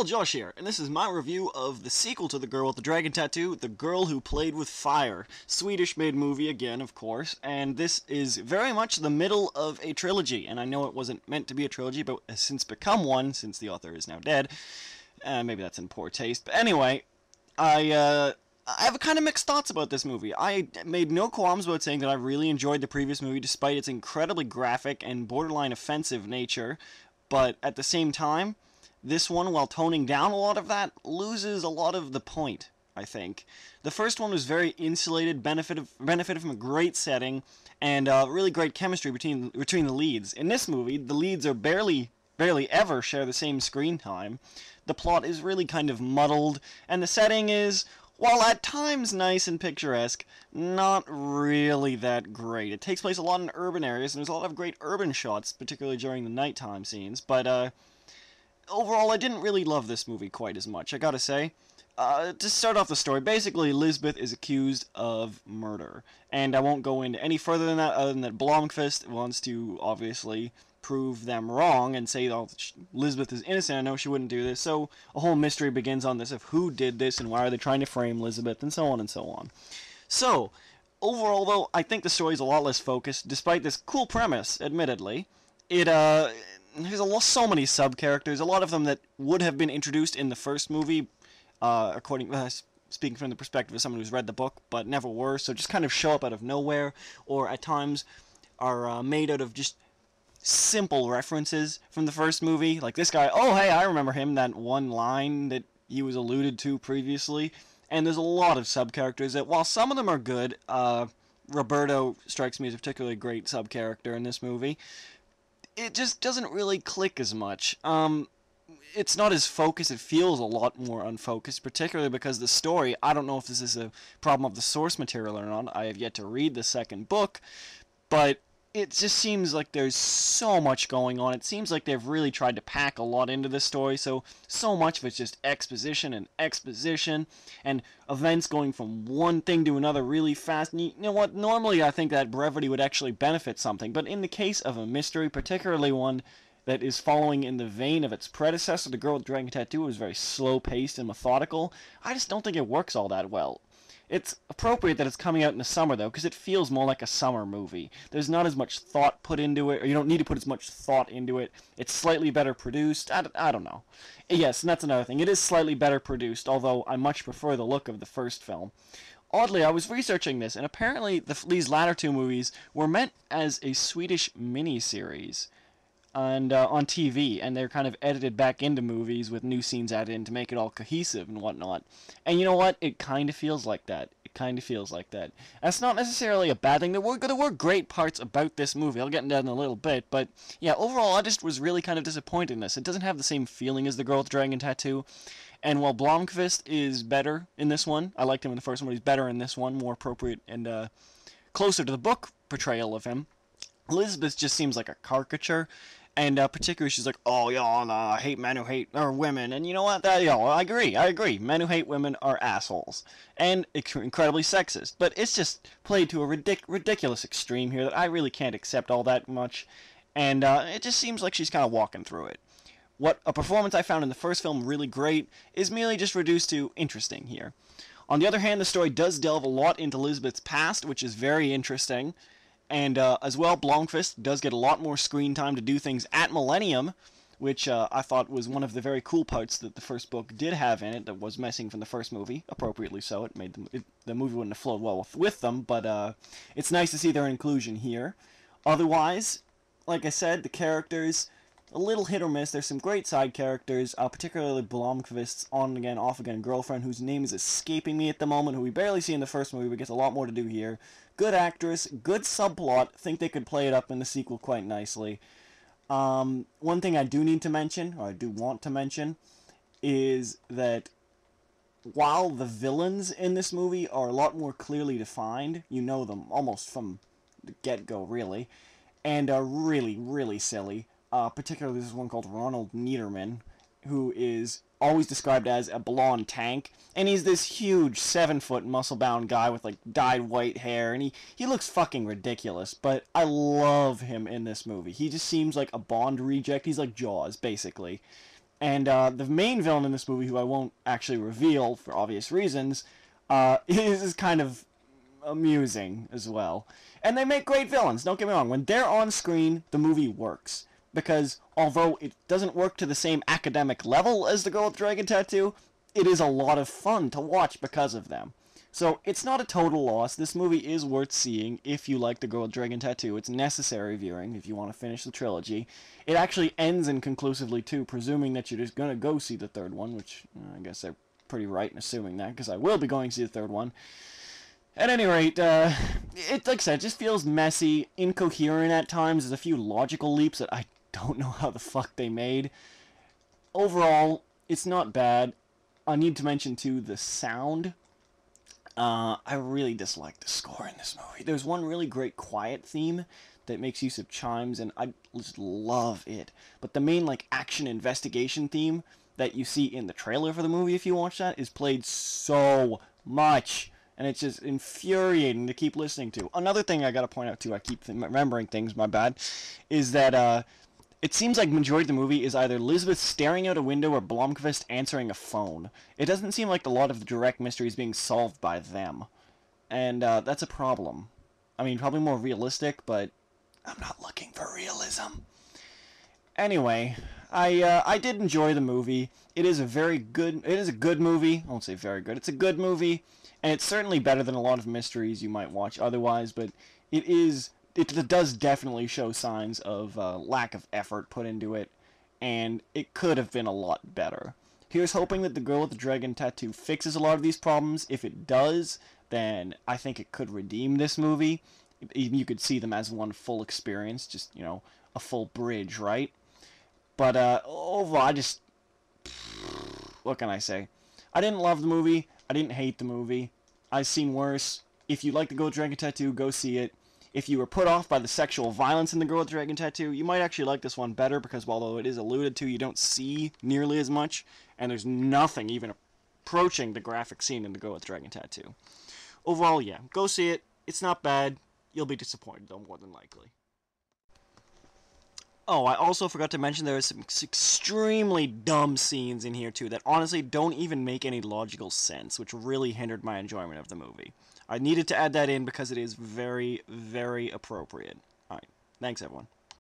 y'all, Josh here, and this is my review of the sequel to The Girl with the Dragon Tattoo, The Girl Who Played with Fire. Swedish-made movie again, of course, and this is very much the middle of a trilogy, and I know it wasn't meant to be a trilogy, but has since become one, since the author is now dead. Maybe that's in poor taste, but anyway, I have kind of mixed thoughts about this movie. I made no qualms about saying that I really enjoyed the previous movie despite its incredibly graphic and borderline offensive nature, but at the same time, this one, while toning down a lot of that, loses a lot of the point, I think. The first one was very insulated, benefited from a great setting, and really great chemistry between the leads. In this movie, the leads are barely ever share the same screen time. The plot is really kind of muddled, and the setting is, while at times nice and picturesque, not really that great. It takes place a lot in urban areas, and there's a lot of great urban shots, particularly during the nighttime scenes, but overall, I didn't really love this movie quite as much, I gotta say. To start off the story, basically, Lisbeth is accused of murder. And I won't go into any further than that, other than that Blomkvist wants to, obviously, prove them wrong and say, oh, Lisbeth is innocent, I know she wouldn't do this. So, a whole mystery begins on this of who did this and why are they trying to frame Lisbeth, and so on and so on. So, overall, though, I think the story is a lot less focused, despite this cool premise, admittedly. There's so many sub-characters, a lot of them that would have been introduced in the first movie, speaking from the perspective of someone who's read the book, but never were, so just kind of show up out of nowhere, or at times are made out of just simple references from the first movie. Like this guy, oh hey, I remember him, that one line that he was alluded to previously. And there's a lot of sub-characters that, while some of them are good, Roberto strikes me as a particularly great sub-character in this movie. It just doesn't really click as much. It's not as focused, it feels a lot more unfocused, particularly because the story, I don't know if this is a problem of the source material or not, I have yet to read the second book, but it just seems like there's so much going on. It seems like they've really tried to pack a lot into this story, so much of it's just exposition, and events going from one thing to another really fast. And you know what, normally I think that brevity would actually benefit something, but in the case of a mystery, particularly one that is following in the vein of its predecessor, The Girl with the Dragon Tattoo, was very slow-paced and methodical, I just don't think it works all that well. It's appropriate that it's coming out in the summer, though, because it feels more like a summer movie. There's not as much thought put into it, or you don't need to put as much thought into it. It's slightly better produced. I don't know. Yes, and that's another thing. It is slightly better produced, although I much prefer the look of the first film. Oddly, I was researching this, and apparently these latter two movies were meant as a Swedish miniseries and on TV, and they're kind of edited back into movies with new scenes added in to make it all cohesive and whatnot. And you know what? It kind of feels like that. It kind of feels like that. That's not necessarily a bad thing. There were great parts about this movie. I'll get into that in a little bit, but yeah, overall, I just was really kind of disappointed in this. It doesn't have the same feeling as The Girl with the Dragon Tattoo, and while Blomkvist is better in this one, I liked him in the first one, but he's better in this one, more appropriate and closer to the book portrayal of him. Elizabeth just seems like a caricature. And particularly, she's like, oh, I hate men who hate women. And you know what? I agree. Men who hate women are assholes. And incredibly sexist. But it's just played to a ridiculous extreme here that I really can't accept all that much. And it just seems like she's kind of walking through it. What a performance I found in the first film really great is merely just reduced to interesting here. On the other hand, the story does delve a lot into Lisbeth's past, which is very interesting. And as well, Blomkvist does get a lot more screen time to do things at Millennium, which I thought was one of the very cool parts that the first book did have in it that was missing from the first movie, appropriately so. It made the movie wouldn't have flowed well with them, but it's nice to see their inclusion here. Otherwise, like I said, the characters, a little hit or miss. There's some great side characters, particularly Blomkvist's on-again, off-again girlfriend, whose name is escaping me at the moment, who we barely see in the first movie, but gets a lot more to do here. Good actress, good subplot, think they could play it up in the sequel quite nicely. One thing I do need to mention, or I do want to mention, is that while the villains in this movie are a lot more clearly defined, you know them almost from the get-go, really, and are really, really silly. Particularly this one called Ronald Niederman, who is always described as a blonde tank, and he's this huge 7-foot muscle-bound guy with like dyed white hair, and he looks fucking ridiculous, but I love him in this movie. He just seems like a Bond reject. He's like Jaws, basically. And the main villain in this movie, who I won't actually reveal for obvious reasons, is kind of amusing as well. And they make great villains, don't get me wrong. When they're on screen, the movie works. Because although it doesn't work to the same academic level as The Girl with the Dragon Tattoo, it is a lot of fun to watch because of them. So it's not a total loss. This movie is worth seeing if you like The Girl with the Dragon Tattoo. It's necessary viewing if you want to finish the trilogy. It actually ends inconclusively too, presuming that you're just going to go see the third one, which I guess they're pretty right in assuming that, because I will be going to see the third one. At any rate, it, like I said, just feels messy, incoherent at times. There's a few logical leaps that I don't know how the fuck they made. Overall, it's not bad. I need to mention, too, the sound. I really dislike the score in this movie. There's one really great quiet theme that makes use of chimes, and I just love it. But the main, like, action investigation theme that you see in the trailer for the movie, if you watch that, is played so much. And it's just infuriating to keep listening to. Another thing I gotta point out, too, I keep remembering things, my bad, is that, it seems like majority of the movie is either Elizabeth staring out a window or Blomkvist answering a phone. It doesn't seem like a lot of the direct mystery is being solved by them. And, that's a problem. I mean, probably more realistic, but I'm not looking for realism. Anyway, I did enjoy the movie. It is a good movie. I won't say very good. It's a good movie. And it's certainly better than a lot of mysteries you might watch otherwise, but it does definitely show signs of lack of effort put into it, and it could have been a lot better. Here's hoping that The Girl with the Dragon Tattoo fixes a lot of these problems. If it does, then I think it could redeem this movie. Even you could see them as one full experience, just, you know, a full bridge, right? But overall, what can I say? I didn't love the movie. I didn't hate the movie. I've seen worse. If you like The Girl with the Dragon Tattoo, go see it. If you were put off by the sexual violence in The Girl with the Dragon Tattoo, you might actually like this one better, because although it is alluded to, you don't see nearly as much, and there's nothing even approaching the graphic scene in The Girl with the Dragon Tattoo. Overall, yeah, go see it. It's not bad. You'll be disappointed, though, more than likely. Oh, I also forgot to mention there are some extremely dumb scenes in here, too, that honestly don't even make any logical sense, which really hindered my enjoyment of the movie. I needed to add that in because it is very, very appropriate. Alright, thanks everyone.